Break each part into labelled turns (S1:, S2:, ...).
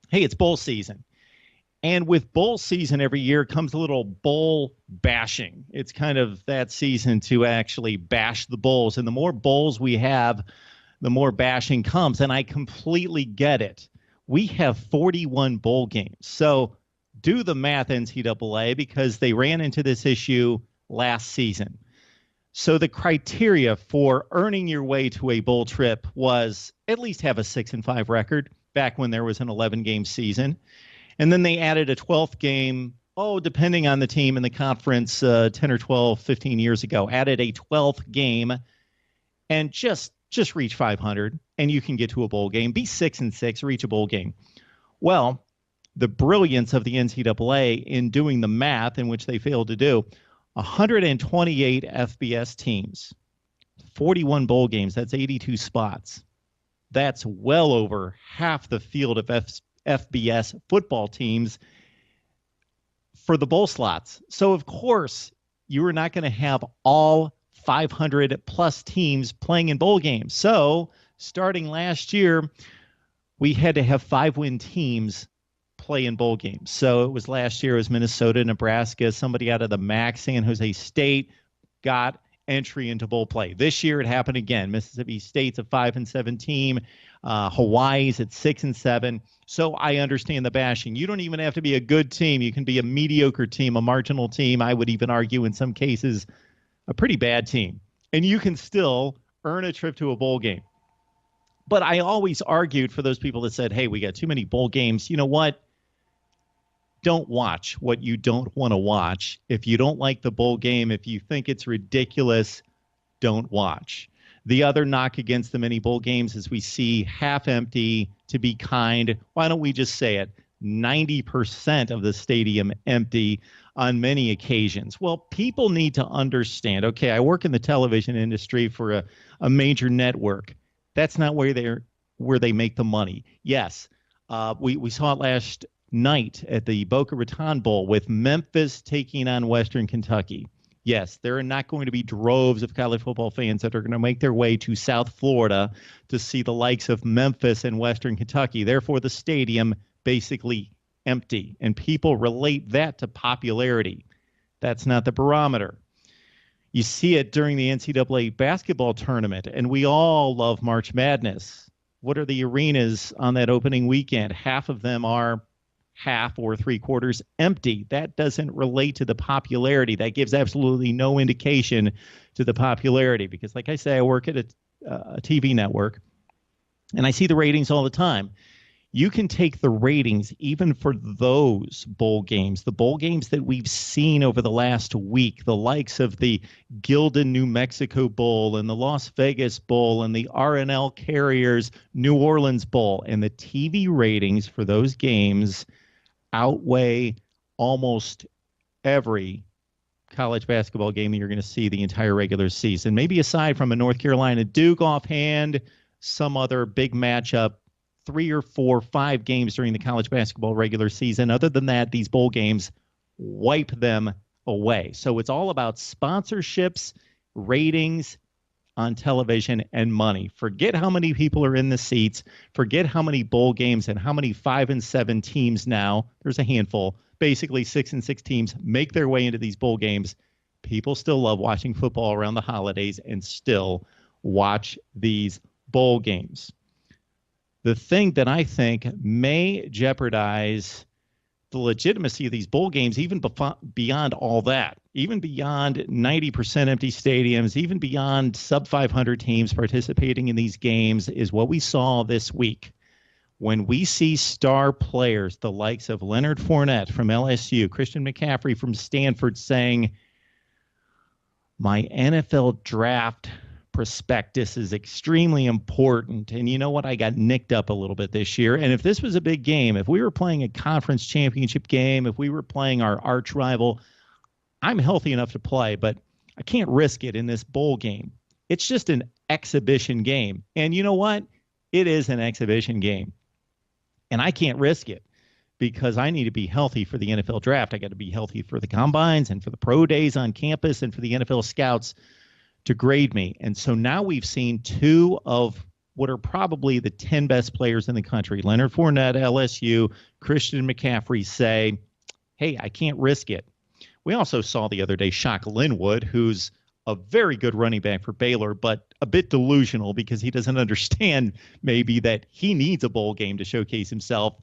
S1: hey, it's bowl season. And with bowl season every year comes a little bowl bashing. It's kind of that season to actually bash the bowls. And the more bowls we have, the more bashing comes. And I completely get it. We have 41 bowl games. So do the math, NCAA, because they ran into this issue last season. So the criteria for earning your way to a bowl trip was at least have a 6-5 record back when there was an 11-game season. And then they added a 12th game, depending on the team in the conference, 10 or 12, 15 years ago, added a 12th game and just reach 500 and you can get to a bowl game. Be 6-6, reach a bowl game. Well, the brilliance of the NCAA in doing the math, in which they failed to do, 128 FBS teams, 41 bowl games, that's 82 spots. That's well over half the field of FBS football teams for the bowl slots. So, of course, you are not going to have all 500 plus teams playing in bowl games. So, starting last year, we had to have 5-win teams play in bowl games. So it was last year, it was Minnesota, Nebraska, somebody out of the MAC, San Jose State got entry into bowl play. This year it happened again. Mississippi State's a 5-7 team. Hawaii's at 6-7. So I understand the bashing. You don't even have to be a good team. You can be a mediocre team, a marginal team. I would even argue in some cases a pretty bad team. And you can still earn a trip to a bowl game. But I always argued for those people that said, hey, we got too many bowl games. You know what? Don't watch what you don't want to watch. If you don't like the bowl game, if you think it's ridiculous, don't watch. The other knock against the many bowl games is we see half empty. To be kind, why don't we just say it? 90% of the stadium empty on many occasions. Well, people need to understand, okay, I work in the television industry for a major network. That's not where they make the money. Yes, we saw it last night at the Boca Raton Bowl with Memphis taking on Western Kentucky. Yes, there are not going to be droves of college football fans that are going to make their way to South Florida to see the likes of Memphis and Western Kentucky. Therefore, the stadium basically empty, and people relate that to popularity. That's not the barometer. You see it during the NCAA basketball tournament, and we all love March Madness. What are the arenas on that opening weekend? Half of them are half or 3/4 empty. That doesn't relate to the popularity. That gives absolutely no indication to the popularity because, like I say, I work at a TV network, and I see the ratings all the time. You can take the ratings even for those bowl games, the bowl games that we've seen over the last week, the likes of the Gildan, New Mexico Bowl and the Las Vegas Bowl and the RNL Carriers New Orleans Bowl, and the TV ratings for those games outweigh almost every college basketball game that you're going to see the entire regular season. Maybe aside from a North Carolina Duke offhand, some other big matchup, 3 or 4, 5 games during the college basketball regular season. Other than that, these bowl games wipe them away. So it's all about sponsorships, ratings on television, and money. Forget how many people are in the seats. Forget how many bowl games and how many 5-7 teams now. There's a handful. Basically 6-6 teams make their way into these bowl games. People still love watching football around the holidays and still watch these bowl games. The thing that I think may jeopardize the legitimacy of these bowl games, even beyond all that, even beyond 90% empty stadiums, even beyond sub-500 teams participating in these games, is what we saw this week. When we see star players, the likes of Leonard Fournette from LSU, Christian McCaffrey from Stanford, saying, my NFL draft prospectus is extremely important. And you know what? I got nicked up a little bit this year. And if this was a big game, if we were playing a conference championship game, if we were playing our arch rival, I'm healthy enough to play, but I can't risk it in this bowl game. It's just an exhibition game. And you know what? It is an exhibition game. And I can't risk it because I need to be healthy for the NFL draft. I got to be healthy for the combines and for the pro days on campus and for the NFL scouts to grade me. And so now we've seen 2 of what are probably the 10 best players in the country, Leonard Fournette, LSU, Christian McCaffrey, say, hey, I can't risk it. We also saw the other day Shock Linwood, who's a very good running back for Baylor, but a bit delusional because he doesn't understand maybe that he needs a bowl game to showcase himself.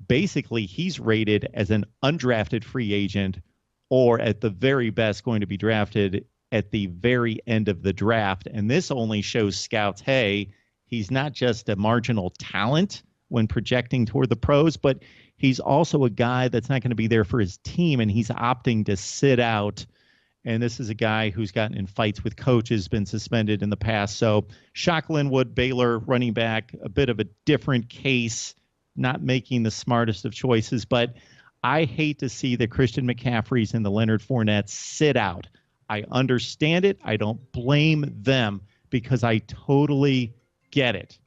S1: Basically, he's rated as an undrafted free agent, or at the very best going to be drafted at the very end of the draft. And this only shows scouts, hey, he's not just a marginal talent when projecting toward the pros, but he's also a guy that's not going to be there for his team, and he's opting to sit out. And this is a guy who's gotten in fights with coaches, been suspended in the past. So Shock Linwood, Baylor running back, a bit of a different case, not making the smartest of choices. But I hate to see the Christian McCaffreys and the Leonard Fournettes sit out. I understand it. I don't blame them because I totally get it.